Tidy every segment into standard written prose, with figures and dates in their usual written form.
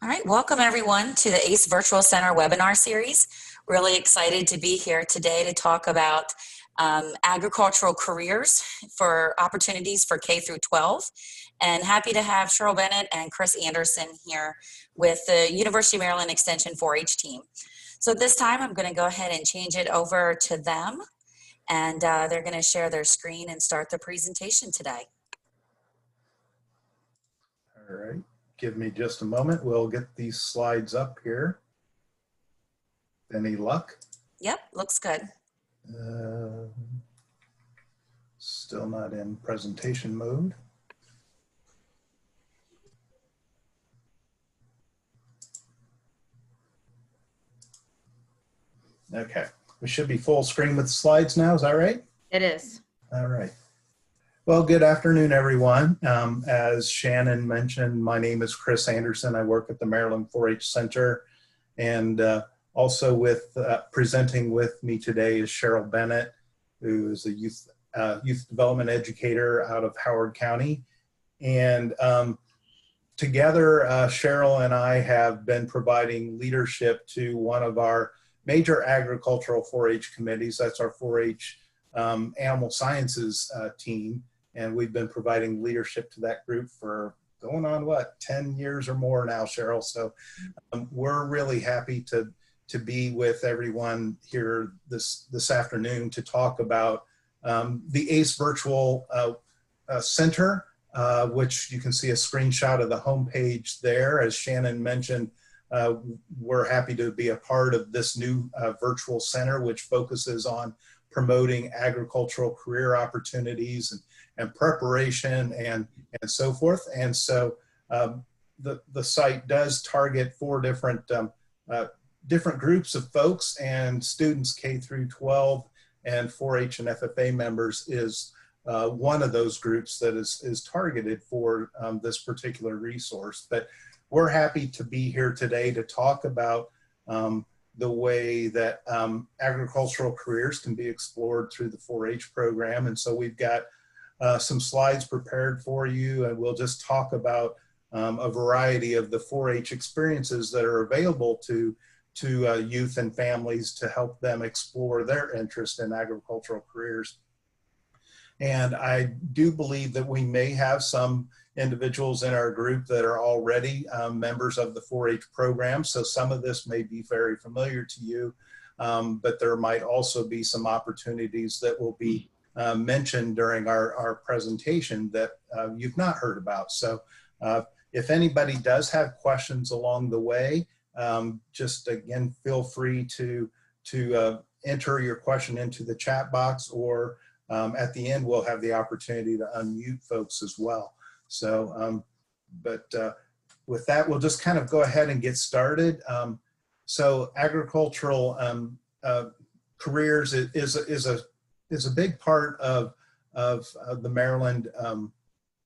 All right, welcome everyone to the ACE Virtual Center webinar series. Really excited to be here today to talk about agricultural careers for opportunities for K through 12. And happy to have Sheryl Bennett and Chris Anderson here with the University of Maryland Extension 4-H team. So at this time, I'm going to go ahead and change it over to them. And they're going to share their screen and start the presentation today. All right. Give me just a moment. We'll get these slides up here. Any luck? Yep, looks good. Still not in presentation mode. Okay, we should be full screen with the slides now. Is that right? It is. All right. Well, good afternoon, everyone. As Shannon mentioned, my name is Chris Anderson. I work at the Maryland 4-H Center, and also with presenting with me today is Sheryl Bennett, who is a youth development educator out of Howard County. And together, Sheryl and I have been providing leadership to one of our major agricultural 4-H committees. That's our 4-H animal sciences team. And we've been providing leadership to that group for going on, what, 10 years or more now, Sheryl. So we're really happy to be with everyone here this afternoon to talk about the ACE Virtual Center, which you can see a screenshot of the homepage there. As Shannon mentioned, we're happy to be a part of this new virtual center, which focuses on promoting agricultural career opportunities and preparation and so forth. And so the site does target 4 different groups of folks, and students K through 12 and 4-H and FFA members is one of those groups that is targeted for this particular resource. But we're happy to be here today to talk about the way that agricultural careers can be explored through the 4-H program. And so we've got some slides prepared for you, and we'll just talk about a variety of the 4-H experiences that are available to youth and families to help them explore their interest in agricultural careers. And I do believe that we may have some individuals in our group that are already members of the 4-H program. So some of this may be very familiar to you, but there might also be some opportunities that will be mentioned during our presentation that you've not heard about. So if anybody does have questions along the way, just again, feel free to enter your question into the chat box, or at the end, we'll have the opportunity to unmute folks as well. So, with that, we'll just kind of go ahead and get started. So agricultural careers is a big part of the Maryland,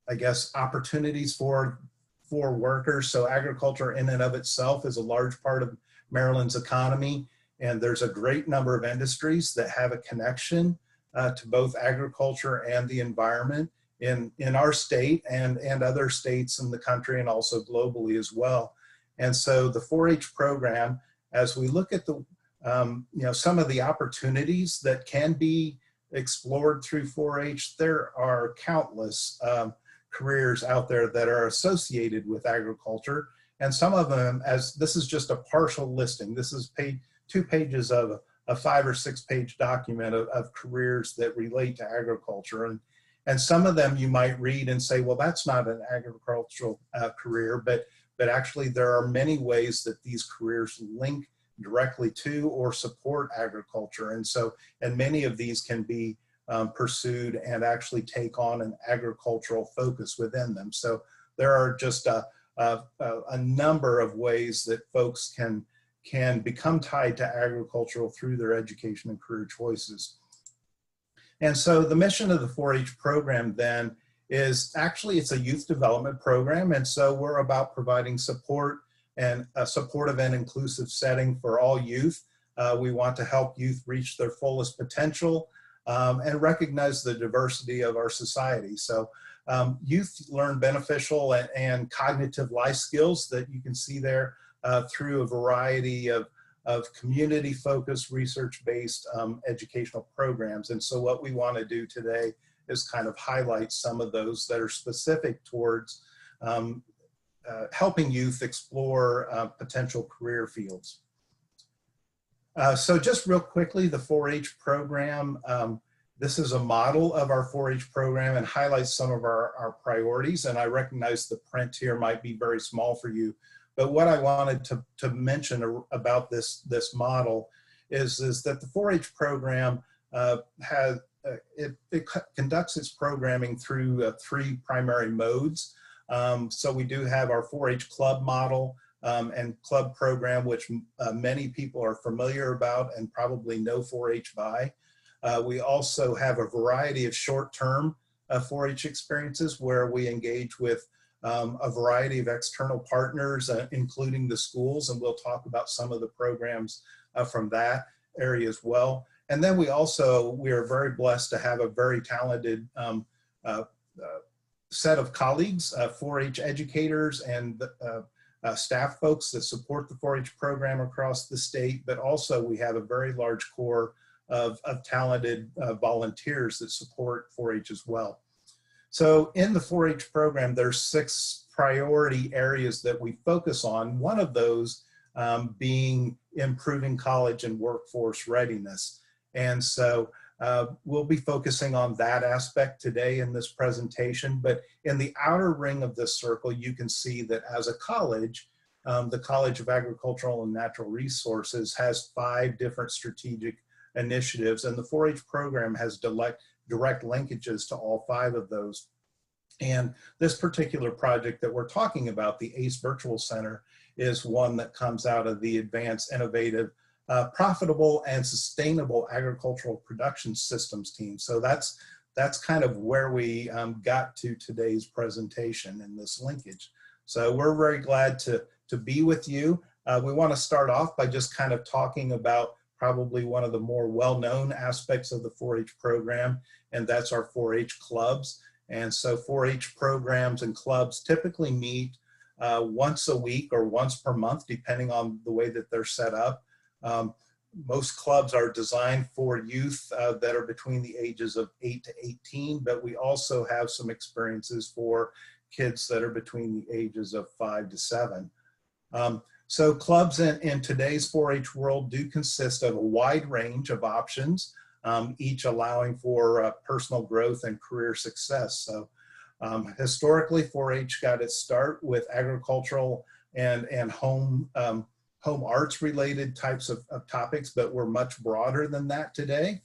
I guess, opportunities for workers. So agriculture in and of itself is a large part of Maryland's economy, and there's a great number of industries that have a connection to both agriculture and the environment in our state and other states in the country, and also globally as well. And so the 4-H program, as we look at the some of the opportunities that can be explored through 4-H, there are countless careers out there that are associated with agriculture, and some of them, as this is just a partial listing, this is 2 pages of a 5 or 6 page document of careers that relate to agriculture. And some of them you might read and say, well, that's not an agricultural career, but actually there are many ways that these careers link directly to or support agriculture. And many of these can be pursued and actually take on an agricultural focus within them. So there are just a number of ways that folks can become tied to agricultural through their education and career choices. And so the mission of the 4-H program then is actually, it's a youth development program. And so we're about providing support and a supportive and inclusive setting for all youth. We want to help youth reach their fullest potential and recognize the diversity of our society. So youth learn beneficial and cognitive life skills that you can see there through a variety of community-focused, research-based educational programs. And so what we want to do today is kind of highlight some of those that are specific towards helping youth explore potential career fields. So just real quickly, the 4-H program, this is a model of our 4-H program and highlights some of our priorities. And I recognize the print here might be very small for you, but what I wanted to mention about this model is that the 4-H program it conducts its programming through 3 primary modes. So we do have our 4-H club model and club program, which many people are familiar about and probably know 4-H by. We also have a variety of short-term 4-H experiences where we engage with a variety of external partners, including the schools, and we'll talk about some of the programs from that area as well. And then we are very blessed to have a very talented set of colleagues, 4-H educators and staff folks that support the 4-H program across the state, but also we have a very large core of talented volunteers that support 4-H as well. So in the 4-H program, there's 6 priority areas that we focus on. One of those being improving college and workforce readiness. And so we'll be focusing on that aspect today in this presentation, but in the outer ring of this circle, you can see that as a college, the College of Agricultural and Natural Resources has 5 different strategic initiatives, and the 4-H program has direct linkages to all 5 of those. And this particular project that we're talking about, the ACE Virtual Center, is one that comes out of the Advanced Innovative Profitable and Sustainable Agricultural Production Systems team. So that's kind of where we got to today's presentation in this linkage. So we're very glad to be with you. We want to start off by just kind of talking about probably one of the more well-known aspects of the 4-H program, and that's our 4-H clubs. And so 4-H programs and clubs typically meet once a week or once per month, depending on the way that they're set up. Most clubs are designed for youth that are between the ages of 8 to 18, but we also have some experiences for kids that are between the ages of 5 to 7. So clubs in today's 4-H world do consist of a wide range of options, each allowing for personal growth and career success. So historically, 4-H got its start with agricultural and home arts related types of topics, but we're much broader than that today.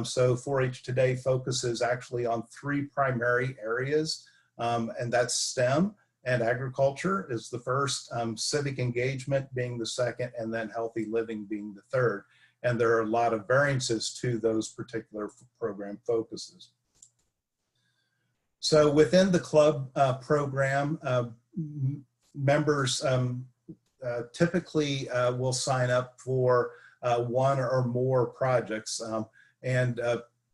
So 4-H today focuses actually on 3 primary areas, and that's STEM and agriculture is the first, civic engagement being the second, and then healthy living being the third. And there are a lot of variances to those particular program focuses. So within the club program, members typically will sign up for 1 or more projects.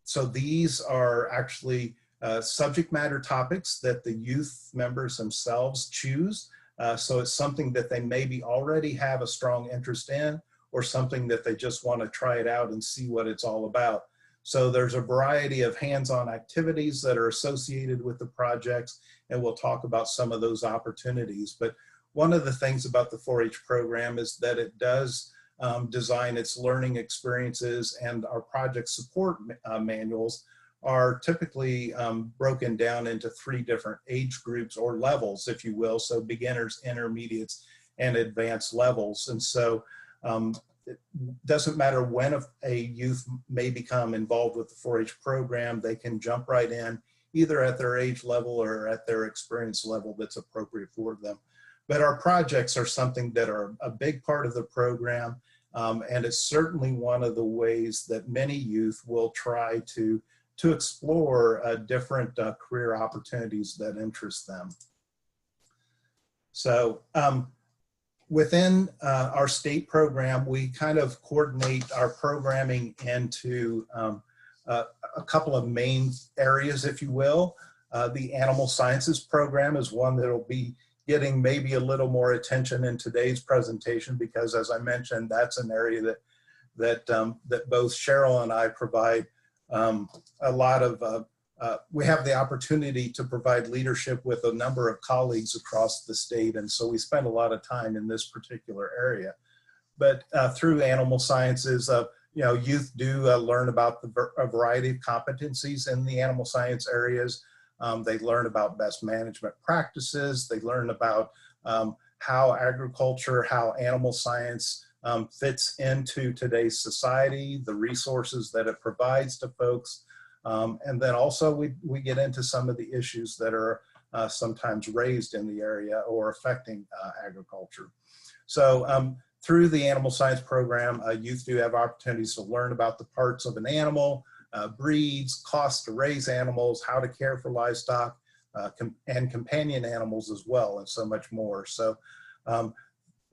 So these are actually subject matter topics that the youth members themselves choose. So it's something that they maybe already have a strong interest in, or something that they just want to try it out and see what it's all about. So there's a variety of hands-on activities that are associated with the projects, and we'll talk about some of those opportunities. But one of the things about the 4-H program is that it does design its learning experiences, and our project support manuals are typically broken down into 3 different age groups or levels, if you will. So beginners, intermediates, and advanced levels. And so it doesn't matter when a youth may become involved with the 4-H program, they can jump right in either at their age level or at their experience level that's appropriate for them. But our projects are something that are a big part of the program, and it's certainly one of the ways that many youth will try to explore different career opportunities that interest them. So within our state program, we kind of coordinate our programming into a couple of main areas, if you will. The animal sciences program is one that will be getting maybe a little more attention in today's presentation, because as I mentioned, that's an area that both Sheryl and I provide a lot of, we have the opportunity to provide leadership with a number of colleagues across the state. And so we spend a lot of time in this particular area. But through animal sciences, youth do learn about a variety of competencies in the animal science areas. They learn about best management practices. They learn about how agriculture, how animal science fits into today's society, the resources that it provides to folks. And then also we get into some of the issues that are sometimes raised in the area or affecting agriculture. So through the animal science program, youth do have opportunities to learn about the parts of an animal, breeds, costs to raise animals, how to care for livestock, and companion animals as well, and so much more. So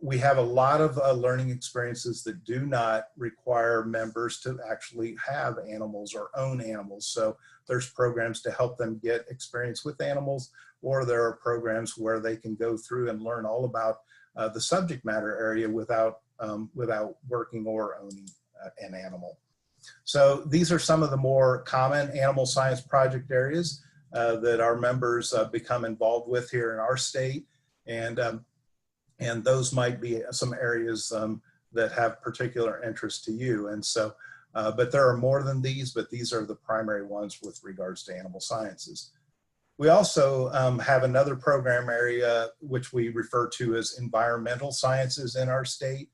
we have a lot of learning experiences that do not require members to actually have animals or own animals. So there's programs to help them get experience with animals, or there are programs where they can go through and learn all about the subject matter area without working or owning an animal. So these are some of the more common animal science project areas that our members become involved with here in our state. And those might be some areas that have particular interest to you. And so, but there are more than these, but these are the primary ones with regards to animal sciences. We also have another program area, which we refer to as environmental sciences in our state.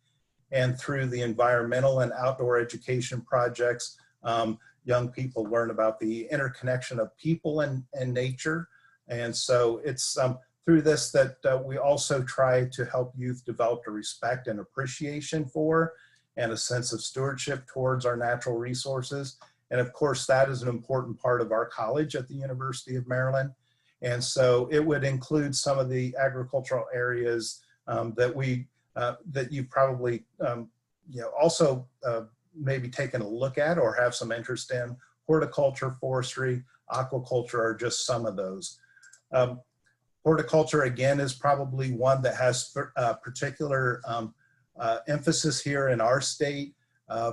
And through the environmental and outdoor education projects, young people learn about the interconnection of people and nature. And so it's through this that we also try to help youth develop a respect and appreciation for and a sense of stewardship towards our natural resources. And of course, that is an important part of our college at the University of Maryland. And so it would include some of the agricultural areas that you've probably also maybe taken a look at or have some interest in. Horticulture, forestry, aquaculture are just some of those. Horticulture, again, is probably one that has particular emphasis here in our state,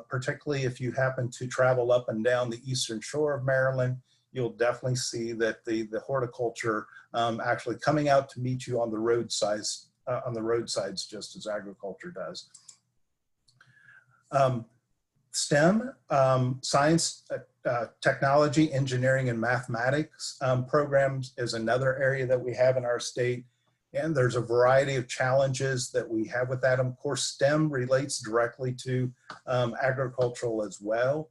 particularly if you happen to travel up and down the eastern shore of Maryland. You'll definitely see that the horticulture actually coming out to meet you on the roadsides, just as agriculture does. STEM, science, technology, engineering, and mathematics programs is another area that we have in our state. And there's a variety of challenges that we have with that. Of course, STEM relates directly to agricultural as well.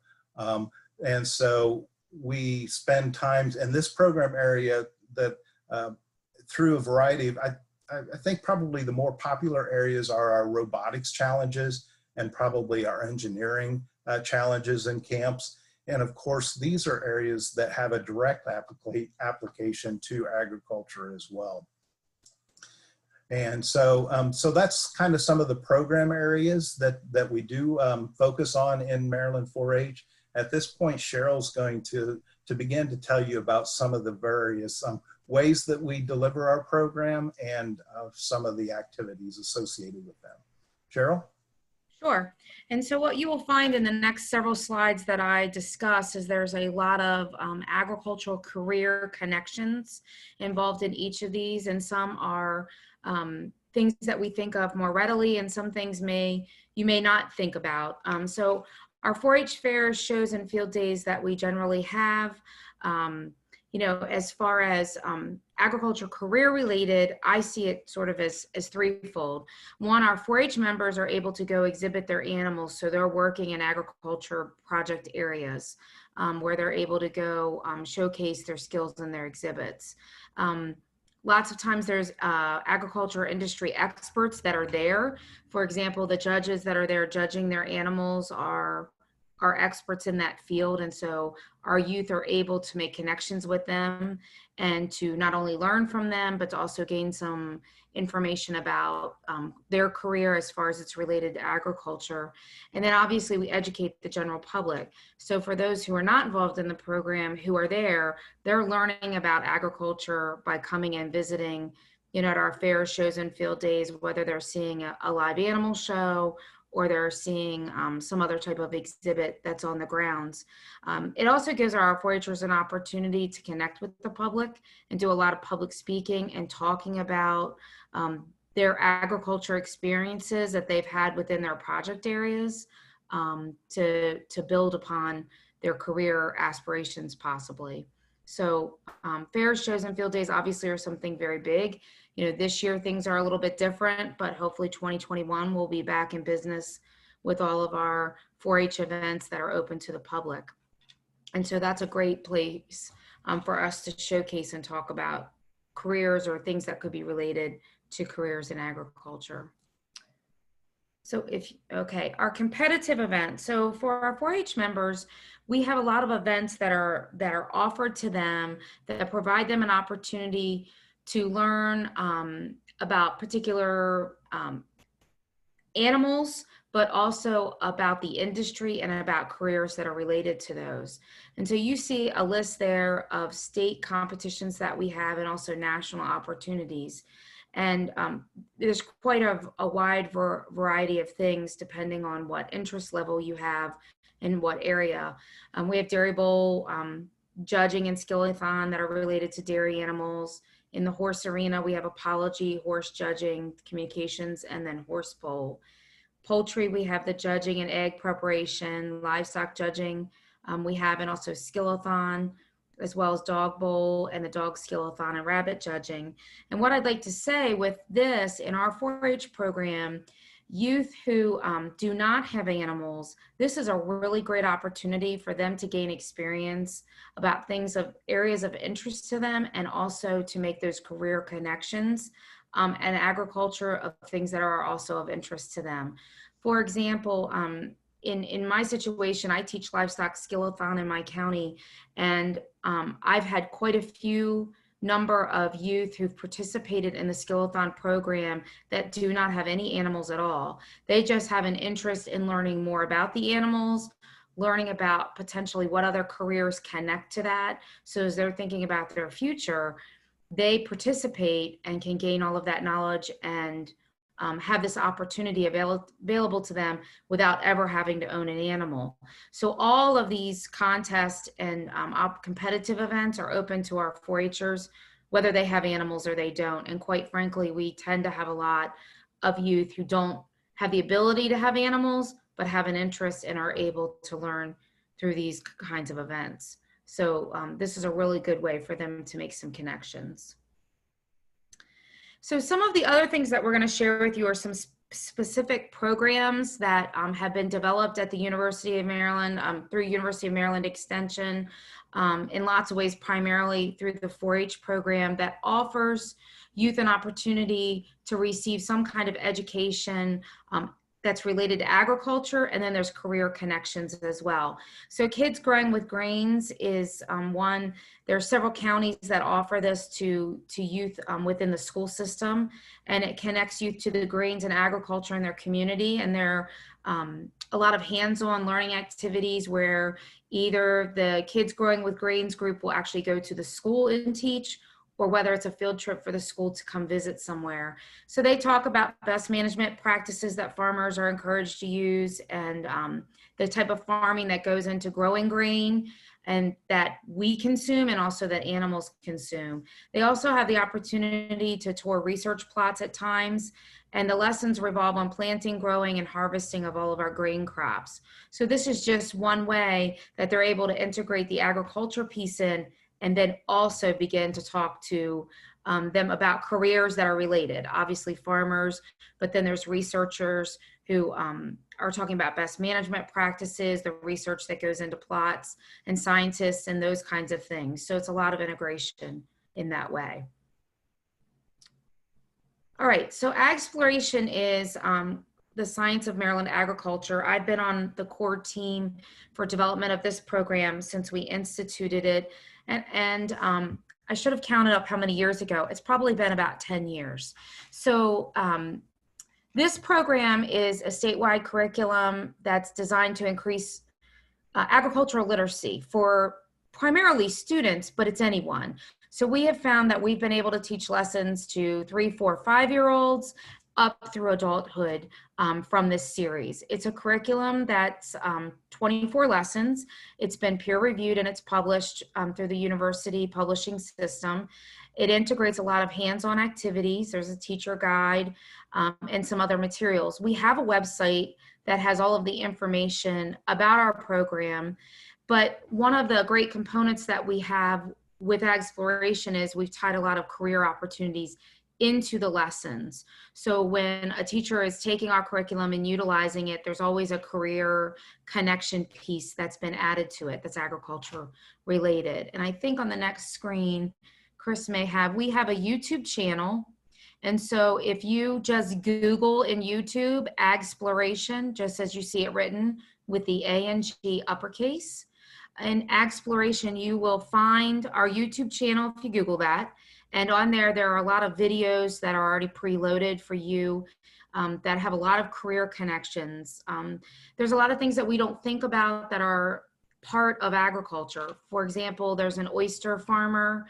And so we spend time in this program area that through a variety of, I think probably the more popular areas are our robotics challenges and probably our engineering challenges in camps. And of course, these are areas that have a direct application to agriculture as well. And so, so that's kind of some of the program areas that we do focus on in Maryland 4-H. At this point, Cheryl's going to begin to tell you about some of the various ways that we deliver our program and some of the activities associated with them. Sheryl? Sure. And so what you will find in the next several slides that I discuss is there's a lot of agricultural career connections involved in each of these, and some are things that we think of more readily, and some things you may not think about. So our 4-H fairs, shows, and field days that we generally have, as far as agriculture career related, I see it sort of as threefold. One, our 4-H members are able to go exhibit their animals, so they're working in agriculture project areas where they're able to go showcase their skills and their exhibits. Lots of times there's agriculture industry experts that are there. For example, the judges that are there judging their animals are are experts in that field. And so our youth are able to make connections with them and to not only learn from them, but to also gain some information about their career as far as it's related to agriculture. And then obviously we educate the general public. So for those who are not involved in the program, who are there, they're learning about agriculture by coming and visiting, at our fairs, shows, and field days, whether they're seeing a live animal show or they're seeing some other type of exhibit that's on the grounds. It also gives our 4-Hers an opportunity to connect with the public and do a lot of public speaking and talking about their agriculture experiences that they've had within their project areas to build upon their career aspirations possibly. So fairs, shows, and field days obviously are something very big. This year things are a little bit different, but hopefully 2021 we'll be back in business with all of our 4-H events that are open to the public. And so that's a great place for us to showcase and talk about careers or things that could be related to careers in agriculture. So our competitive events. So for our 4-H members, we have a lot of events that are offered to them that provide them an opportunity to learn about particular animals, but also about the industry and about careers that are related to those. And so you see a list there of state competitions that we have and also national opportunities. And there's quite a wide variety of things depending on what interest level you have in what area. We have Dairy Bowl judging and skillathon that are related to dairy animals. In the horse arena, we have apology, horse judging, communications, and then horse bowl. Poultry, we have the judging and egg preparation, livestock judging. We have and also skillathon, as well as dog bowl and the dog skillathon and rabbit judging. And what I'd like to say with this, in our 4-H program, youth who do not have animals, this is a really great opportunity for them to gain experience about things of areas of interest to them and also to make those career connections and agriculture of things that are also of interest to them. For example, in my situation, I teach livestock skillathon in my county, and I've had quite a few number of youth who've participated in the skillathon program that do not have any animals at all. They just have an interest in learning more about the animals, learning about potentially what other careers connect to that. So as they're thinking about their future, they participate and can gain all of that knowledge and have this opportunity available to them without ever having to own an animal. So all of these contests and competitive events are open to our 4-Hers, whether they have animals or they don't. And quite frankly, we tend to have a lot of youth who don't have the ability to have animals, but have an interest and are able to learn through these kinds of events. So this is a really good way for them to make some connections. So some of the other things that we're going to share with you are some specific programs that have been developed at the University of Maryland through University of Maryland Extension in lots of ways, primarily through the 4-H program that offers youth an opportunity to receive some kind of education that's related to agriculture, and then there's career connections as well. So Kids Growing with Grains is one. There are several counties that offer this to youth within the school system, and it connects youth to the grains and agriculture in their community. And there are a lot of hands-on learning activities where either the Kids Growing with Grains group will actually go to the school and teach, or whether it's a field trip for the school to come visit somewhere. So they talk about best management practices that farmers are encouraged to use, and the type of farming that goes into growing grain and that we consume and also that animals consume. They also have the opportunity to tour research plots at times, and the lessons revolve on planting, growing, and harvesting of all of our grain crops. So this is just one way that they're able to integrate the agriculture piece in, and then also begin to talk to them about careers that are related. Obviously farmers, but then there's researchers who are talking about best management practices, the research that goes into plots, and scientists and those kinds of things. So it's a lot of integration in that way. All right, so AGsploration is the Science of Maryland Agriculture. I've been on the core team for development of this program since we instituted it. And I should have counted up how many years ago. It's probably been about 10 years. So this program is a statewide curriculum that's designed to increase agricultural literacy for primarily students, but it's anyone. So we have found that we've been able to teach lessons to 3, 4, 5-year-olds up through adulthood from this series. It's a curriculum that's 24 lessons. It's been peer reviewed and it's published through the university publishing system. It integrates a lot of hands-on activities. There's a teacher guide and some other materials. We have a website that has all of the information about our program. But one of the great components that we have with AGsploration is we've tied a lot of career opportunities into the lessons. So when a teacher is taking our curriculum and utilizing it, there's always a career connection piece that's been added to it that's agriculture related. And I think on the next screen, Chris we have a YouTube channel. And so if you just Google in YouTube, AGsploration, just as you see it written with the A and G uppercase, in AGsploration, you will find our YouTube channel if you Google that. And on there are a lot of videos that are already preloaded for you that have a lot of career connections. There's a lot of things that we don't think about that are part of agriculture. For example, there's an oyster farmer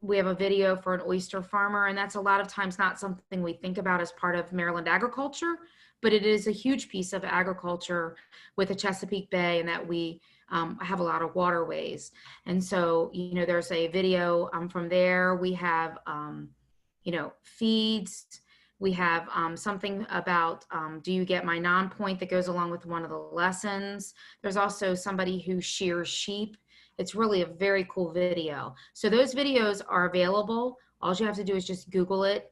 we have a video for an oyster farmer, and that's a lot of times not something we think about as part of Maryland agriculture, but it is a huge piece of agriculture with the Chesapeake Bay, and that we have a lot of waterways. And so, there's a video from there. We have, feeds. We have something about, do you get my non-point that goes along with one of the lessons. There's also somebody who shears sheep. It's really a very cool video. So those videos are available. All you have to do is just Google it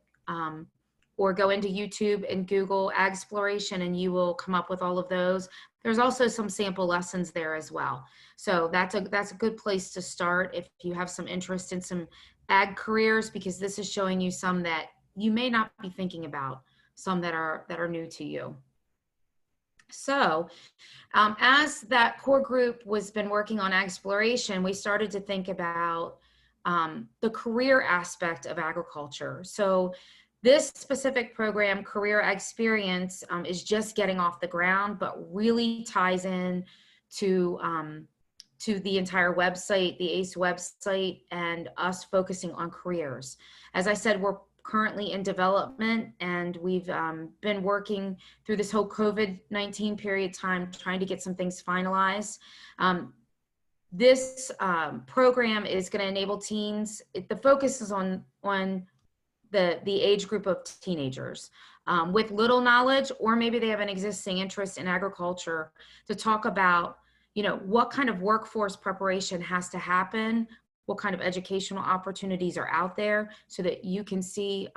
or go into YouTube and Google AGsploration and you will come up with all of those. There's also some sample lessons there as well. So that's a good place to start if you have some interest in some ag careers, because this is showing you some that you may not be thinking about, some that are new to you. So as that core group been working on AGsploration, we started to think about the career aspect of agriculture. So this specific program, Career AGsperience, is just getting off the ground, but really ties in to the entire website, the ACE website, and us focusing on careers. As I said, we're currently in development, and we've been working through this whole COVID-19 period time trying to get some things finalized. This program is going to enable teens. The focus is on the age group of teenagers with little knowledge, or maybe they have an existing interest in agriculture, to talk about, what kind of workforce preparation has to happen, what kind of educational opportunities are out there, so that you can see,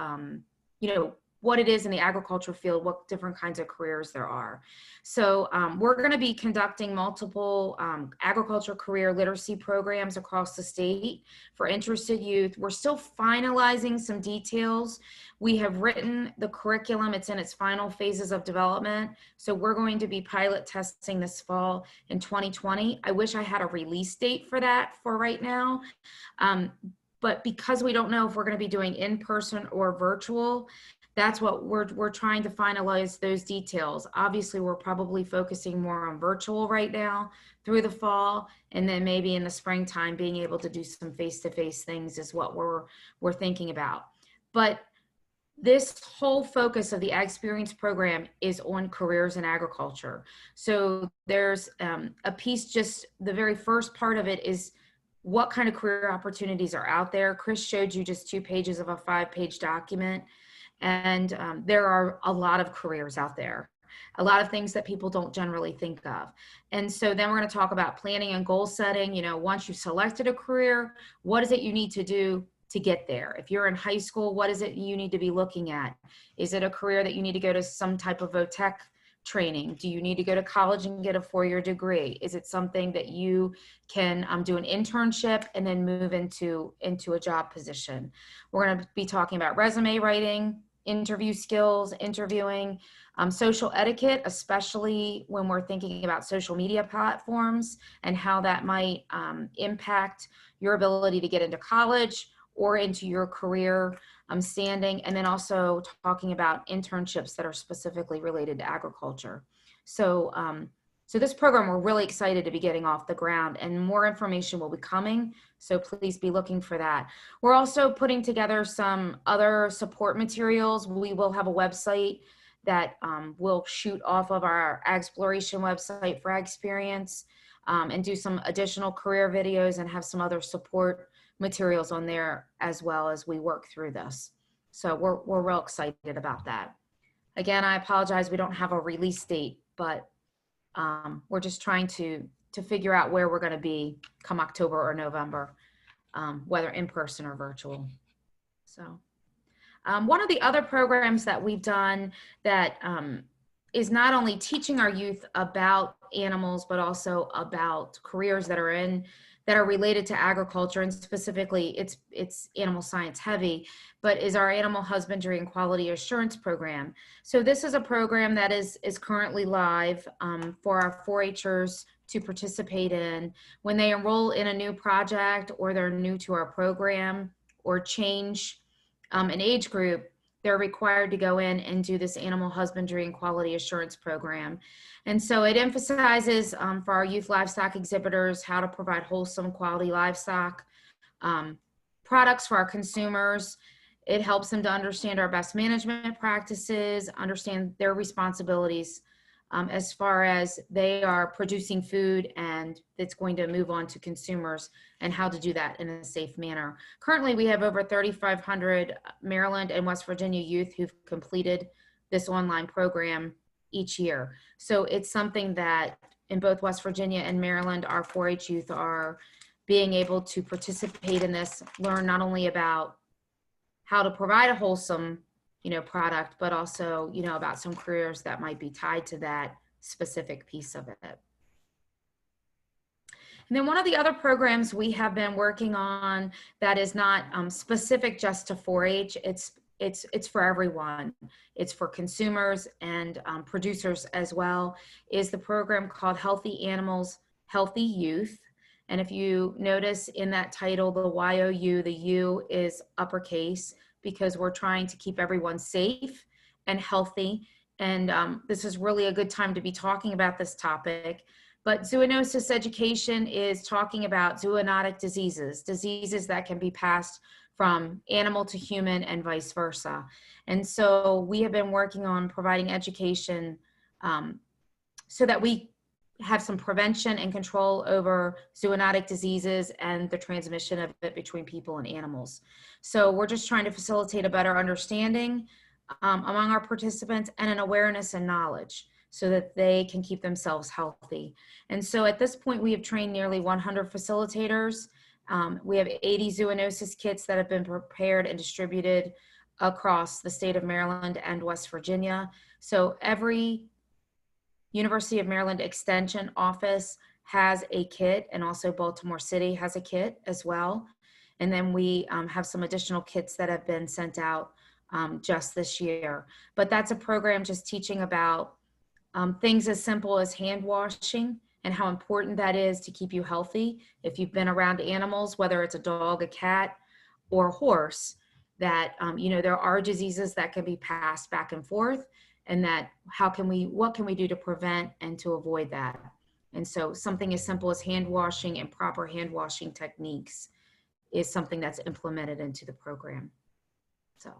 what it is in the agriculture field, what different kinds of careers there are. So we're going to be conducting multiple agriculture career literacy programs across the state for interested youth. We're still finalizing some details. We have written the curriculum. It's in its final phases of development. So we're going to be pilot testing this fall in 2020. I wish I had a release date for that for right now. But because we don't know if we're going to be doing in-person or virtual, that's what we're trying to finalize those details. Obviously, we're probably focusing more on virtual right now through the fall, and then maybe in the springtime being able to do some face-to-face things is what we're thinking about. But this whole focus of the AGsperience program is on careers in agriculture. So there's a piece, just the very first part of it is what kind of career opportunities are out there. Chris showed you just 2 pages of a 5-page document. And there are a lot of careers out there, a lot of things that people don't generally think of. And so then we're going to talk about planning and goal setting. Once you've selected a career, what is it you need to do to get there? If you're in high school, what is it you need to be looking at? Is it a career that you need to go to some type of VOTEC training? Do you need to go to college and get a 4-year degree? Is it something that you can do an internship and then move into a job position? We're going to be talking about resume writing, interview skills, interviewing, social etiquette, especially when we're thinking about social media platforms and how that might impact your ability to get into college or into your career standing, and then also talking about internships that are specifically related to agriculture. So, so this program, we're really excited to be getting off the ground, and more information will be coming. So please be looking for that. We're also putting together some other support materials. We will have a website that will shoot off of our AGsploration website for AGsperience, and do some additional career videos and have some other support materials on there as well as we work through this. So we're real excited about that. Again, I apologize, we don't have a release date, but we're just trying to figure out where we're going to be come October or November, whether in person or virtual. So one of the other programs that we've done that is not only teaching our youth about animals, but also about careers that are related to agriculture, and specifically it's animal science heavy, but is our animal husbandry and quality assurance program. So this is a program that is currently live for our 4-Hers to participate in when they enroll in a new project, or they're new to our program, or change an age group. They're required to go in and do this animal husbandry and quality assurance program. And so it emphasizes for our youth livestock exhibitors how to provide wholesome quality livestock products for our consumers. It helps them to understand our best management practices, understand their responsibilities as far as they are producing food and it's going to move on to consumers, and how to do that in a safe manner. Currently, we have over 3,500 Maryland and West Virginia youth who've completed this online program each year. So it's something that in both West Virginia and Maryland, our 4-H youth are being able to participate in this, learn not only about how to provide a wholesome product, but also, about some careers that might be tied to that specific piece of it. And then one of the other programs we have been working on that is not specific just to 4-H, it's for everyone. It's for consumers and producers as well, is the program called Healthy Animals, Healthy Youth. And if you notice in that title, the YOU, the U is uppercase, because we're trying to keep everyone safe and healthy. And this is really a good time to be talking about this topic. But zoonosis education is talking about zoonotic diseases that can be passed from animal to human and vice versa. And so we have been working on providing education so that we have some prevention and control over zoonotic diseases and the transmission of it between people and animals. So we're just trying to facilitate a better understanding among our participants and an awareness and knowledge so that they can keep themselves healthy. And so at this point, we have trained nearly 100 facilitators. We have 80 zoonosis kits that have been prepared and distributed across the state of Maryland and West Virginia. So every University of Maryland Extension office has a kit, and also Baltimore City has a kit as well. And then we have some additional kits that have been sent out just this year. But that's a program just teaching about things as simple as hand washing and how important that is to keep you healthy. If you've been around animals, whether it's a dog, a cat, or a horse, that there are diseases that can be passed back and forth, and that what can we do to prevent and to avoid that? And so something as simple as hand washing and proper hand washing techniques is something that's implemented into the program. So.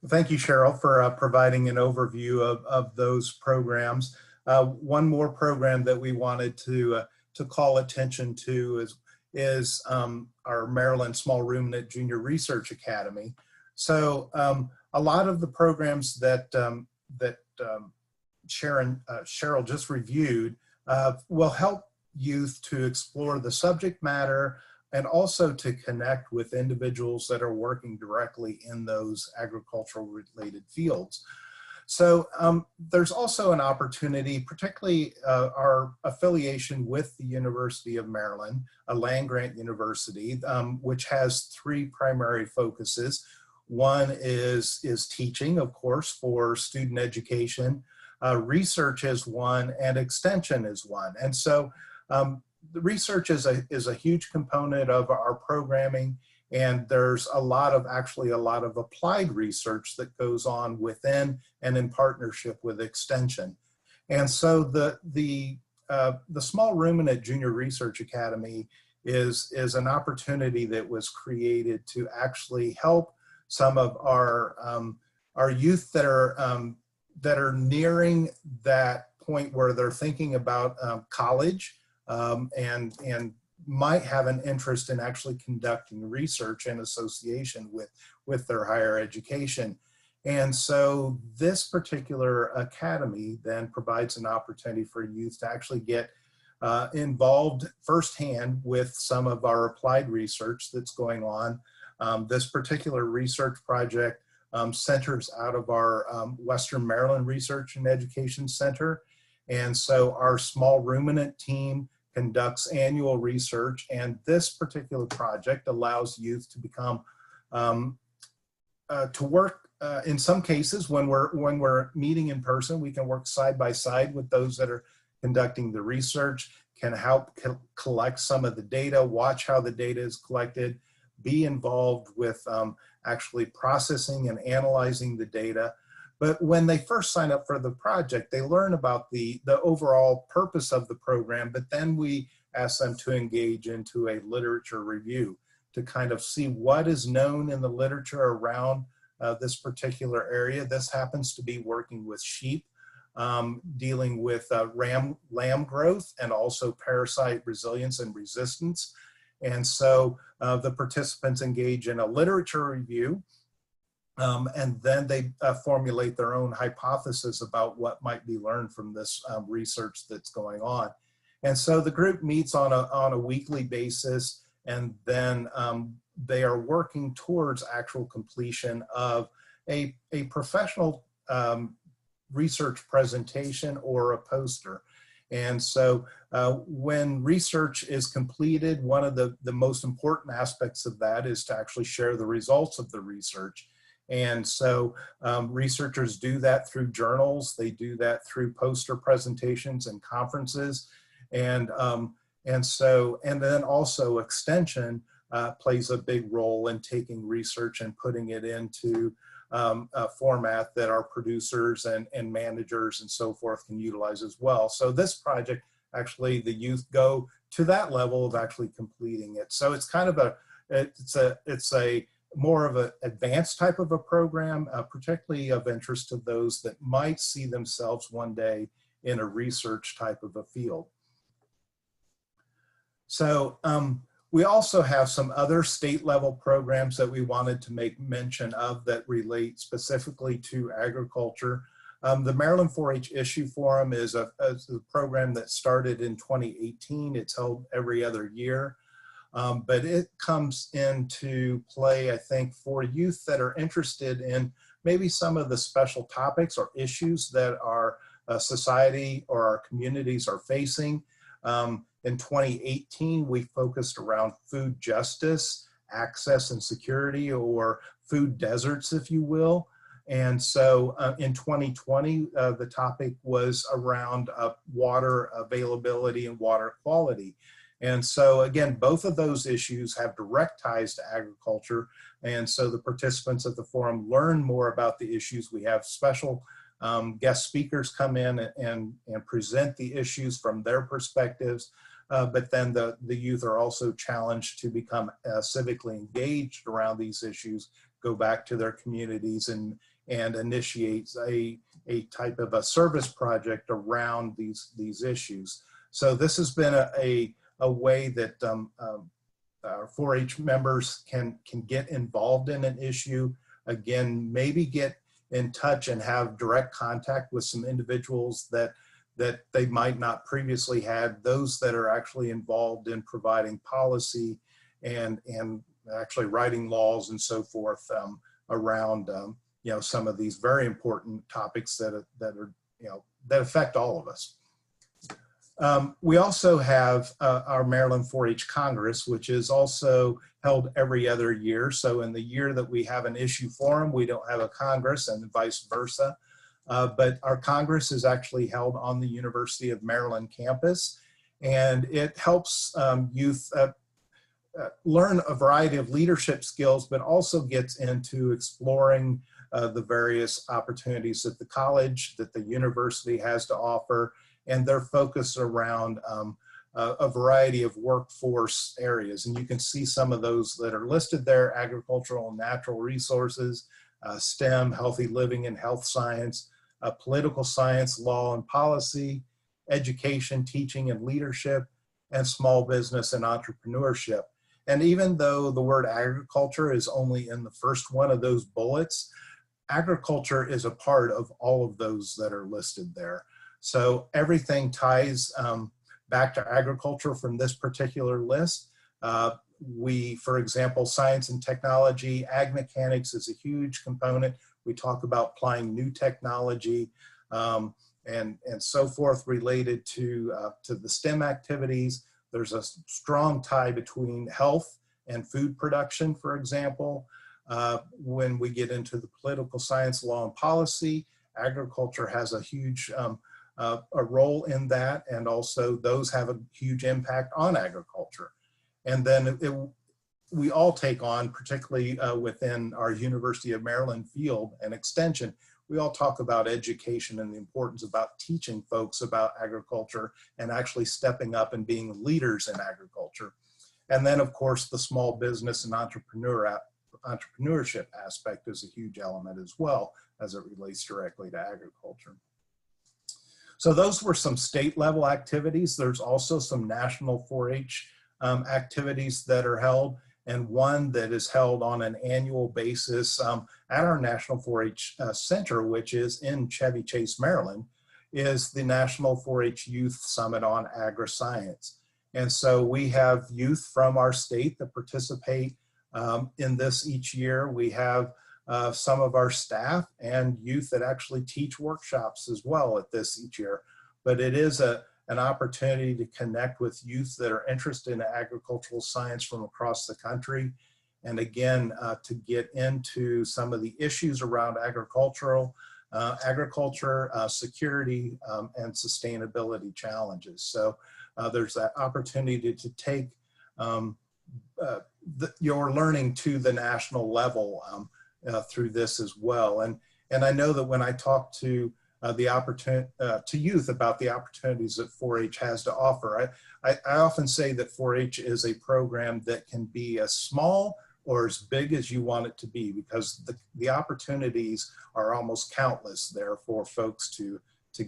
Thank you, Sheryl, for providing an overview of those programs. One more program that we wanted to call attention to is our Maryland Small Ruminant Junior Research Academy. So a lot of the programs that Sheryl just reviewed will help youth to explore the subject matter and also to connect with individuals that are working directly in those agricultural related fields. So there's also an opportunity, particularly our affiliation with the University of Maryland, a land-grant university, which has three primary focuses. One is teaching, of course, for student education. Research is one, and extension is one. And so the research is a huge component of our programming, and there's actually a lot of applied research that goes on within and in partnership with extension. And so the Small Ruminant Junior Research Academy is an opportunity that was created to actually help some of our youth that are nearing that point where they're thinking about college and might have an interest in actually conducting research in association with their higher education. And so this particular academy then provides an opportunity for youth to actually get involved firsthand with some of our applied research that's going on. This particular research project centers out of our Western Maryland Research and Education Center. And so our small ruminant team conducts annual research, and this particular project allows youth to become to work in some cases when we're meeting in person. We can work side by side with those that are conducting the research, can help collect some of the data, watch how the data is collected, be involved with actually processing and analyzing the data. But when they first sign up for the project, they learn about the overall purpose of the program, but then we ask them to engage into a literature review to kind of see what is known in the literature around this particular area. This happens to be working with sheep, dealing with lamb growth and also parasite resilience and resistance. And so the participants engage in a literature review. And then they formulate their own hypothesis about what might be learned from this research that's going on. And so the group meets on a weekly basis, and then they are working towards actual completion of a professional research presentation or a poster. And so when research is completed, one of the most important aspects of that is to actually share the results of the research. And so researchers do that through journals, they do that through poster presentations and conferences. And then also extension plays a big role in taking research and putting it into a format that our producers and managers and so forth can utilize as well. So this project, actually the youth go to that level of actually completing it. So it's kind of it's a more of an advanced type of a program, particularly of interest to those that might see themselves one day in a research type of a field. So we also have some other state level programs that we wanted to make mention of that relate specifically to agriculture. The Maryland 4-H Issue Forum is a program that started in 2018. It's held every other year. But it comes into play, I think, for youth that are interested in maybe some of the special topics or issues that our society or our communities are facing. In 2018, we focused around food justice, access and security, or food deserts, if you will. And so in 2020, the topic was around water availability and water quality. And so again, both of those issues have direct ties to agriculture. And so the participants of the forum learn more about the issues. We have special guest speakers come in and present the issues from their perspectives. But then the youth are also challenged to become civically engaged around these issues, go back to their communities and initiate a type of a service project around these issues. So this has been a way that our 4-H members can get involved in an issue. Again, maybe get in touch and have direct contact with some individuals that they might not previously had, those that are actually involved in providing policy and actually writing laws and so forth around some of these very important topics that are that affect all of us. We also have our Maryland 4-H Congress, which is also held every other year. So in the year that we have an issue forum, we don't have a Congress, and vice versa. But our Congress is actually held on the University of Maryland campus, and it helps youth learn a variety of leadership skills, but also gets into exploring the various opportunities that the college, that the university has to offer, and their focus around a variety of workforce areas. And you can see some of those that are listed there: agricultural and natural resources, STEM, healthy living and health science, political science, law and policy, education, teaching and leadership, and small business and entrepreneurship. And even though the word agriculture is only in the first one of those bullets, agriculture is a part of all of those that are listed there. So everything ties back to agriculture from this particular list. For example, science and technology, ag mechanics is a huge component. We talk about applying new technology and so forth related to the STEM activities. There's a strong tie between health and food production, for example. When we get into the political science, law and policy, agriculture has a huge a role in that, and also those have a huge impact on agriculture. And then we all take on, particularly within our University of Maryland field and extension, we all talk about education and the importance about teaching folks about agriculture and actually stepping up and being leaders in agriculture. And then of course, the small business and entrepreneurship aspect is a huge element as well as it relates directly to agriculture. So those were some state level activities. There's also some national 4-H activities that are held, and one that is held on an annual basis at our National 4-H Center, which is in Chevy Chase, Maryland, is the National 4-H Youth Summit on Agri-Science. And so we have youth from our state that participate in this each year. We have some of our staff and youth that actually teach workshops as well at this each year. But it is an opportunity to connect with youth that are interested in agricultural science from across the country. And again, to get into some of the issues around agriculture, security, and sustainability challenges. So there's that opportunity to take your learning to the national level through this as well. And I know that when I talk to to youth about the opportunities that 4-H has to offer, I often say that 4-H is a program that can be as small or as big as you want it to be, because the opportunities are almost countless there for folks to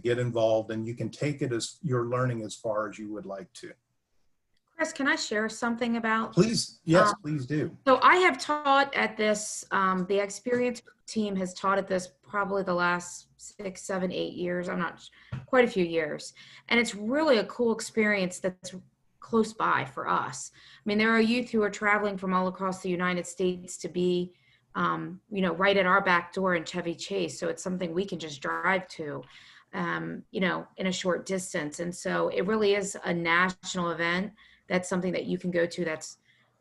get involved, and you can take it as your learning as far as you would like to. Chris, can I share something about? Please, yes, please do. So I have taught at this, the AGsperience team has taught at this probably the last 6, 7, 8 years. I'm not, quite a few years. And it's really a cool experience that's close by for us. I mean, there are youth who are traveling from all across the United States to be, right at our back door in Chevy Chase. So it's something we can just drive to, in a short distance. And so it really is a national event. That's something that you can go to that's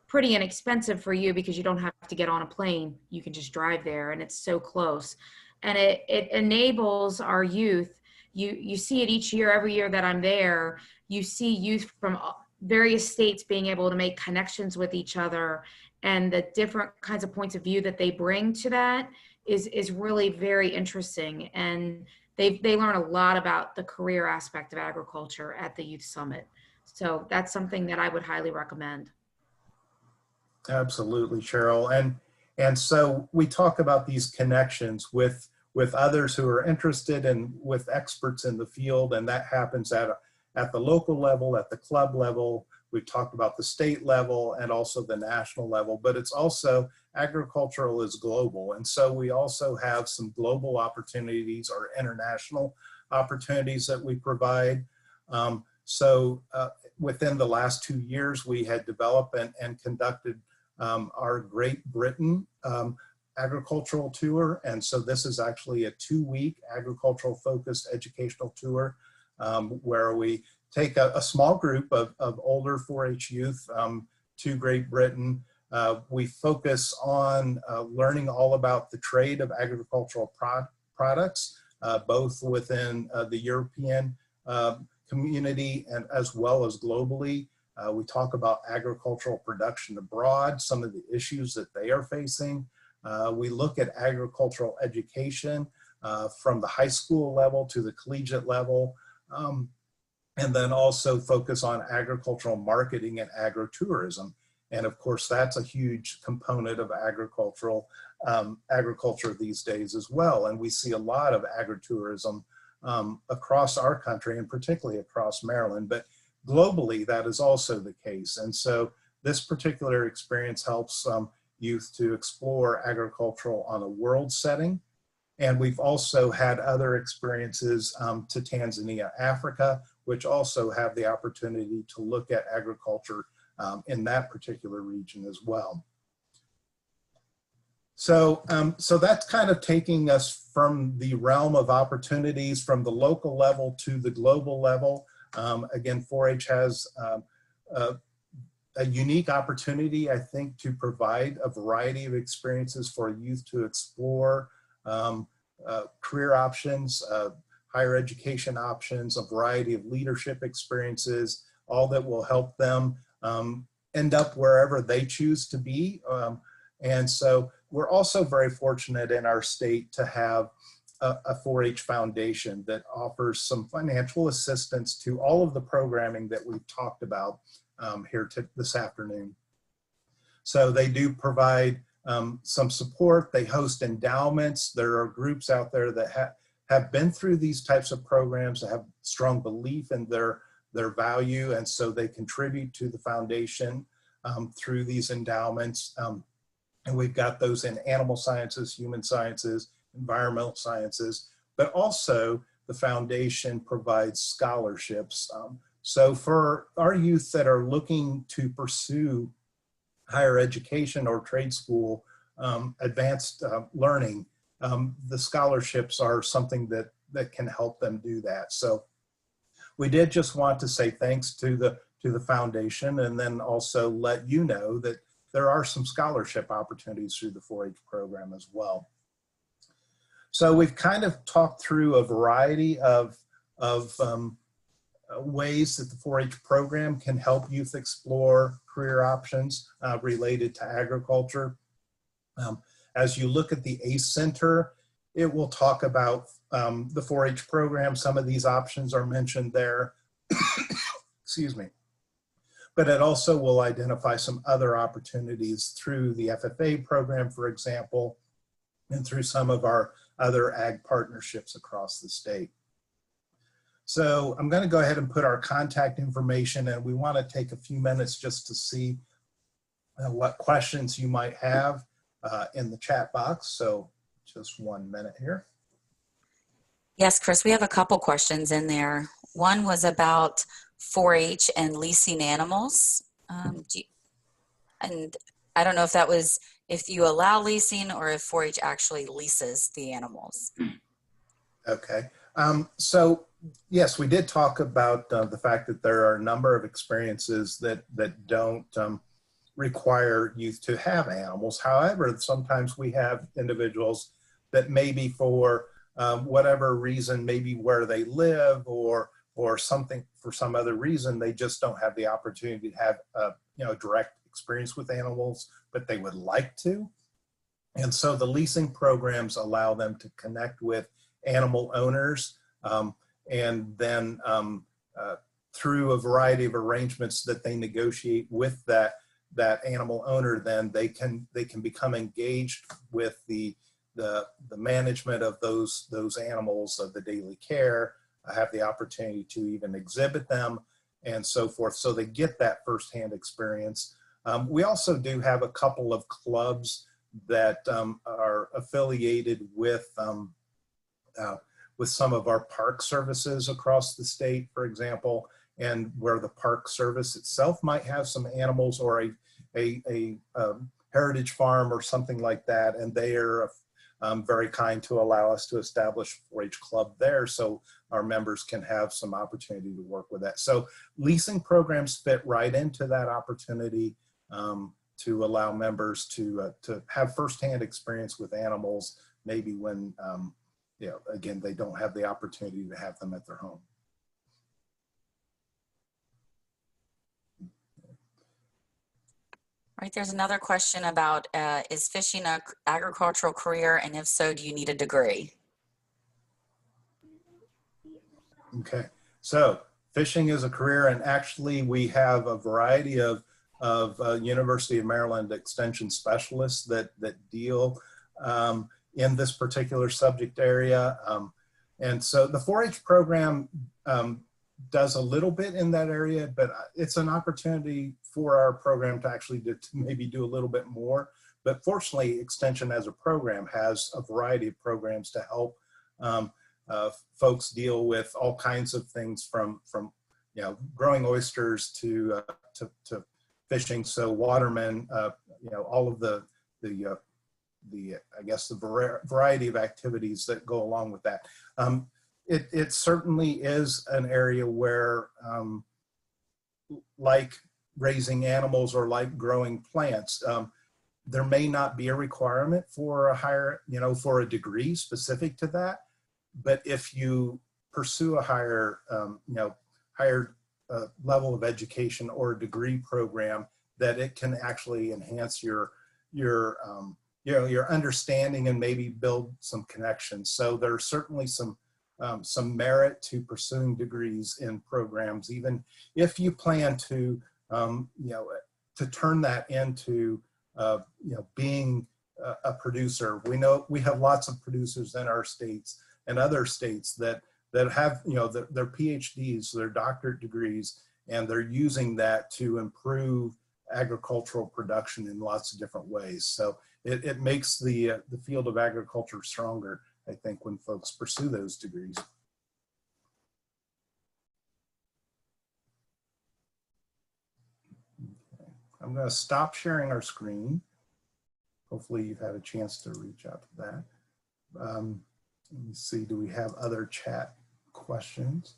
pretty inexpensive for you because you don't have to get on a plane. You can just drive there, and it's so close. And it enables our youth. You see it each year, every year that I'm there, you see youth from various states being able to make connections with each other, and the different kinds of points of view that they bring to that is really very interesting. And they learn a lot about the career aspect of agriculture at the Youth Summit. So that's something that I would highly recommend. Absolutely, Sheryl. And so we talk about these connections with others who are interested and with experts in the field, and that happens at the local level, at the club level. We've talked about the state level and also the national level, but it's also, agricultural is global. And so we also have some global opportunities or international opportunities that we provide. So within the last 2 years, we had developed and conducted our Great Britain agricultural tour. And so this is actually a 2-week agricultural focused educational tour where we take a small group of older 4-H youth to Great Britain. We focus on learning all about the trade of agricultural products, both within the European community and as well as globally. We talk about agricultural production abroad, some of the issues that they are facing. We look at agricultural education from the high school level to the collegiate level, and then also focus on agricultural marketing and agritourism. And of course, that's a huge component of agriculture these days as well. And we see a lot of agritourism across our country and particularly across Maryland, but globally that is also the case. And so this particular experience helps youth to explore agricultural on a world setting. And we've also had other experiences to Tanzania, Africa, which also have the opportunity to look at agriculture in that particular region as well. So, so that's kind of taking us from the realm of opportunities from the local level to the global level. Again, 4-H has a unique opportunity, I think, to provide a variety of experiences for youth to explore career options, higher education options, a variety of leadership experiences, all that will help them end up wherever they choose to be. And so we're also very fortunate in our state to have a 4-H foundation that offers some financial assistance to all of the programming that we've talked about here this afternoon. So they do provide some support. They host endowments. There are groups out there that have been through these types of programs, that have strong belief in their value, and so they contribute to the foundation through these endowments. And we've got those in animal sciences, human sciences, environmental sciences, but also the foundation provides scholarships. So for our youth that are looking to pursue higher education or trade school advanced learning, the scholarships are something that can help them do that. So we did just want to say thanks to the foundation, and then also let you know that there are some scholarship opportunities through the 4-H program as well. So we've kind of talked through a variety of ways that the 4-H program can help youth explore career options related to agriculture. As you look at the ACE Center, it will talk about the 4-H program. Some of these options are mentioned there. Excuse me. But it also will identify some other opportunities through the FFA program, for example, and through some of our other ag partnerships across the state. So I'm going to go ahead and put our contact information, and we want to take a few minutes just to see what questions you might have in the chat box. So just 1 minute here. Yes, Chris, we have a couple questions in there. One was about 4-H and leasing animals. And I don't know if that was if you allow leasing or if 4-H actually leases the animals. Okay. So yes, we did talk about the fact that there are a number of experiences that don't require youth to have animals. However, sometimes we have individuals that maybe for whatever reason, maybe where they live or something, for some other reason, they just don't have the opportunity to have direct experience with animals, but they would like to. And so the leasing programs allow them to connect with animal owners, and then through a variety of arrangements that they negotiate with that animal owner, then they can become engaged with the management of those animals, of the daily care, have the opportunity to even exhibit them and so forth. So they get that firsthand experience. We also do have a couple of clubs that are affiliated with some of our park services across the state, for example. and where the Park Service itself might have some animals, or a heritage farm or something like that, and they are very kind to allow us to establish a 4-H club there, so our members can have some opportunity to work with that. So leasing programs fit right into that opportunity to allow members to have firsthand experience with animals, maybe when, you know, again, they don't have the opportunity to have them at their home. All right, there's another question about, is fishing an agricultural career, and if so, do you need a degree? Okay, so fishing is a career, and actually we have a variety of University of Maryland extension specialists that deal in this particular subject area. And so the 4-H program does a little bit in that area, but it's an opportunity for our program to actually to maybe do a little bit more. But fortunately, Extension as a program has a variety of programs to help folks deal with all kinds of things from you know, growing oysters to fishing. So watermen, you know, all of the I guess the variety of activities that go along with that. It certainly is an area where, like raising animals or like growing plants, there may not be a requirement for a higher, you know, for a degree specific to that. But if you pursue a higher, you know, higher level of education or a degree program, that it can actually enhance your you know, your understanding and maybe build some connections. So there's certainly some merit to pursuing degrees in programs, even if you plan to, you know, to turn that into, you know, being a producer. We know we have lots of producers in our states and other states that have, you know, their PhDs, their doctorate degrees, and they're using that to improve agricultural production in lots of different ways. So it makes the field of agriculture stronger, I think, when folks pursue those degrees. Okay. I'm going to stop sharing our screen. Hopefully you've had a chance to reach out to that. Let me see, do we have other chat questions?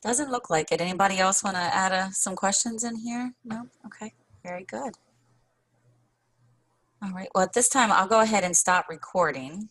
Doesn't look like it. Anybody else want to add some questions in here? No? Okay, very good. All right, well, at this time, I'll go ahead and stop recording.